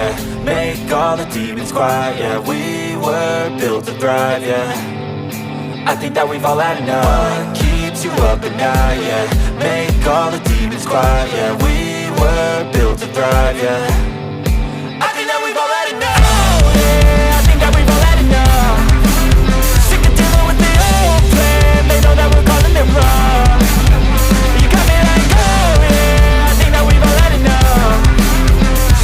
yeah. Make all the demons quiet, yeah. We were built to thrive, yeah. I think that we've all had enough. What keeps you up at night, yeah. Make all the demons quiet, yeah. We were built to thrive, yeah. I think that we've all had enough. Oh yeah, I think that we've all had enough. Sick of dealing with the old plan. They know that we're calling it wrong. You got me like, oh yeah, I think that we've all had enough.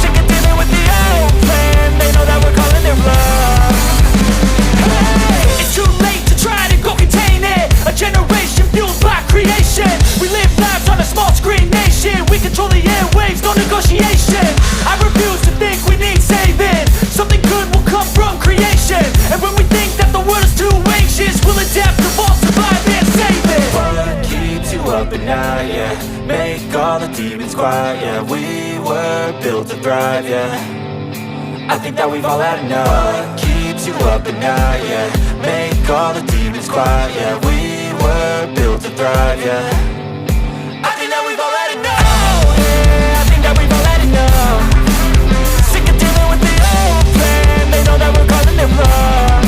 Sick of dealing with the old plan. They know that we're calling it wrong. Hey, it's too late to try to go contain it. A generation fueled by creation. We live lives on a small screen nation. We control the airwaves, no negotiation. I refuse to think we need saving. Something good will come from creation. And when we think that the world is too anxious, we'll adapt, evolve, survive and save it. What keeps you up at night, yeah. Make all the demons quiet, yeah. We were built to thrive, yeah. I think that we've all had enough. What keeps you up at night, yeah. Make all the demons quiet, yeah. We were built to thrive, yeah. I think that we've all had enough. Oh yeah, I think that we've all had enough. Sick of dealing with the old plan. They know that we're calling it wrong.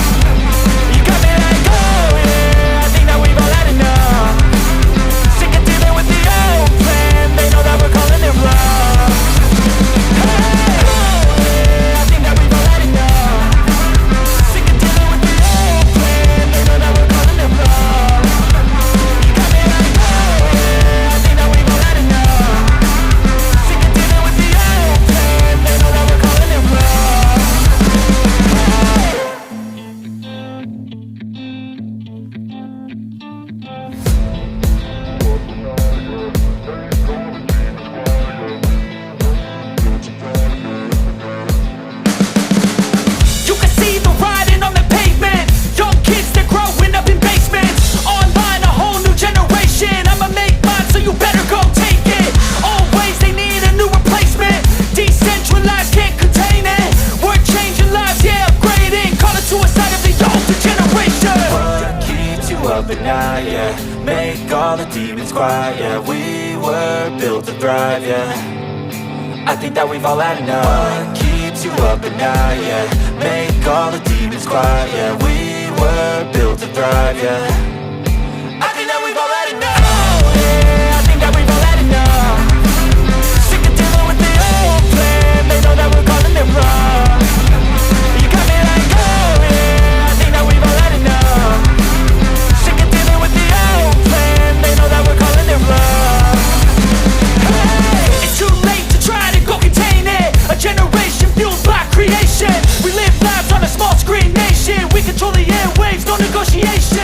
You got me like, oh yeah, I think that we've all had enough. Sick of dealing with the old plan. They know that we're calling it wrong. Hey, oh yeah, I think that we've all had enough. Sick of dealing with the old plan. They know that we're calling it wrong. You got me like, oh yeah, I think that we've all had enough. Sick of dealing with the old plan. They know that we're calling it wrong. You can see the writing on the pavement. Young kids, they're growing up in basements. Online, a whole new generation. I'ma make mine, so you better go take it. Always, they need a new replacement. Decentralized, can't contain it. We're changing lives, yeah, upgrading. Call it suicide of the older generation. What keeps you up at night, yeah. Make all the demons quiet, yeah. We were built to thrive, yeah. I think that we've all had enough. What keeps you up at night, yeah. Make all the demons quiet, yeah. We were built to thrive, yeah. I think that we've all had enough. Oh yeah, I think that we've all had enough. Sick of dealing with the old plan. They know that we're calling it wrong. You got me like, oh yeah, I think that we've all had enough. Sick of dealing with the old plan. They know that we're calling it wrong. Hey, it's too late to try to go contain it. A generation fueled by creation. We live lives on a small screen nation. We control the airwaves, no negotiation.